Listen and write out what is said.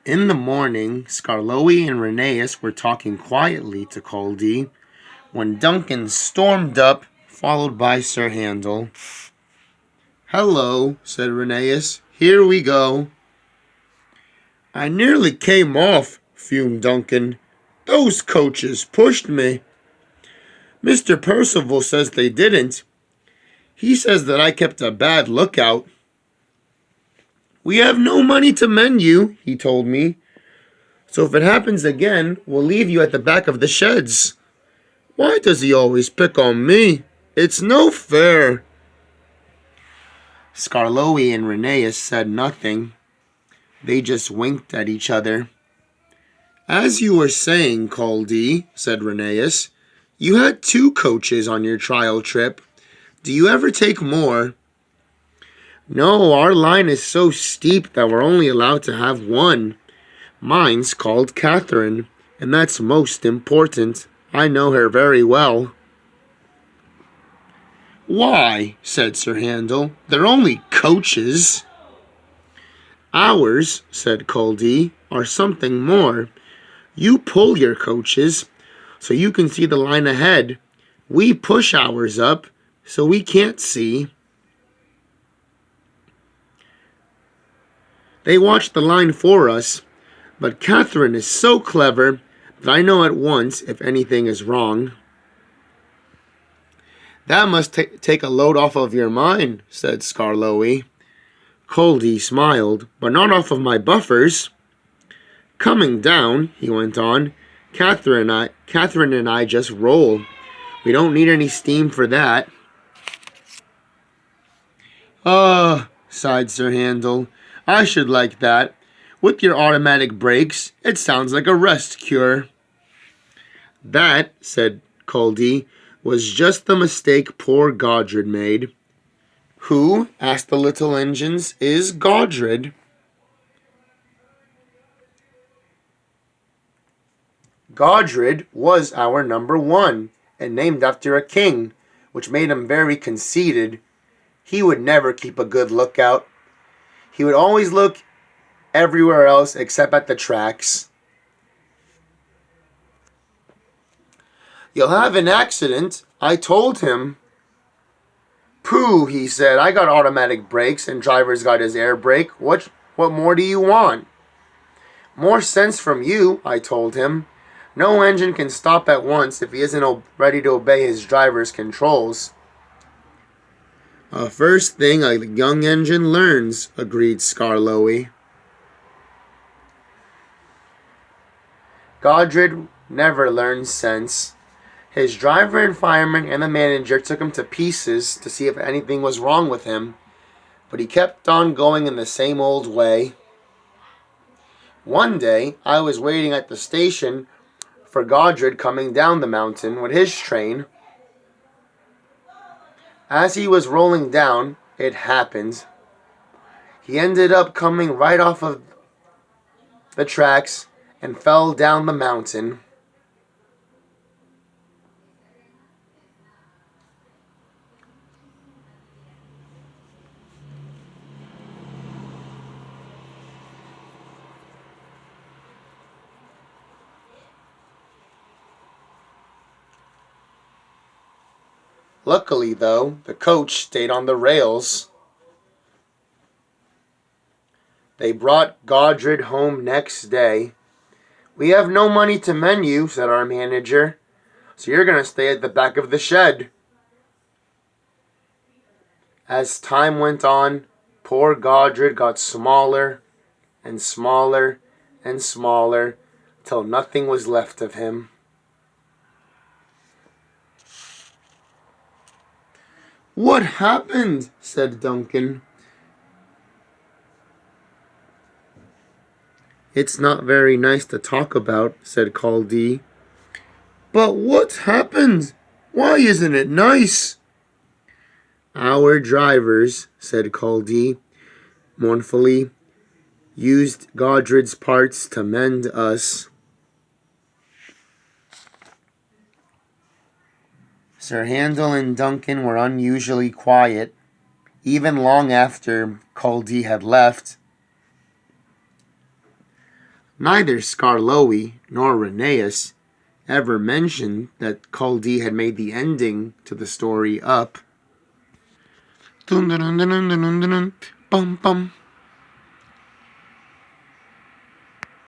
In the morning, Skarloey and Rheneas were talking quietly to Caldy when Duncan stormed up, followed by Sir Handel. "Hello," said Rheneas. "Here we go." "I nearly came off," fumed Duncan. "Those coaches pushed me." "Mr. Percival says they didn't. He says that I kept a bad lookout." "We have no money to mend you," he told me. "So if it happens again, we'll leave you at the back of the sheds." "Why does he always pick on me? It's no fair." Skarloey and Rheneas said nothing. They just winked at each other. "As you were saying, Caldy," said Rheneas, "you had 2 coaches on your trial trip. Do you ever take more?" "No, our line is so steep that we're only allowed to have 1. Mine's called Catherine, and that's most important. I know her very well." "Why," said Sir Handel, "they're only coaches." "Ours," said Caldy, "are something more. You pull your coaches so you can see the line ahead. We push ours up so we can't see." "They watch the line for us, but Catherine is so clever that I know at once if anything is wrong." "That must take a load off of your mind," said Skarloey. Caldy smiled, "but not off of my buffers." "Coming down," he went on, Catherine and I just roll. We don't need any steam for that." Sighed Sir Handel. "I should like that. With your automatic brakes, it sounds like a rest cure." "That," said Caldy, "was just the mistake poor Godred made." "Who," asked the little engines, "is Godred?" "Godred was our number 1, and named after a king, which made him very conceited. He would never keep a good lookout. He would always look everywhere else except at the tracks." "You'll have an accident. I told him." "Pooh," he said. "I got automatic brakes and driver's got his air brake. What more do you want?" "More sense from you," I told him. "No engine can stop at once if he isn't ready to obey his driver's controls." "First thing a young engine learns," agreed Skarloey. Godred never learned sense. His driver and fireman and the manager took him to pieces to see if anything was wrong with him, but he kept on going in the same old way. One day, I was waiting at the station for Godred coming down the mountain with his train. As he was rolling down, it happened. He ended up coming right off of the tracks and fell down the mountain. Luckily, though, the coach stayed on the rails. They brought Godred home next day. "We have no money to mend you," said our manager, "so you're going to stay at the back of the shed." As time went on, poor Godred got smaller and smaller and smaller till nothing was left of him. "What happened?" said Duncan. "It's not very nice to talk about," said Caldy. "But what happened? Why isn't it nice?" "Our drivers," said Caldy mournfully, "used Godred's parts to mend us." Sir Handel and Duncan were unusually quiet, even long after Caldy had left. Neither Skarloey nor Rheneas ever mentioned that Kuldee had made the ending to the story up. Dun dun dun dun dun dun dun. Bum bum.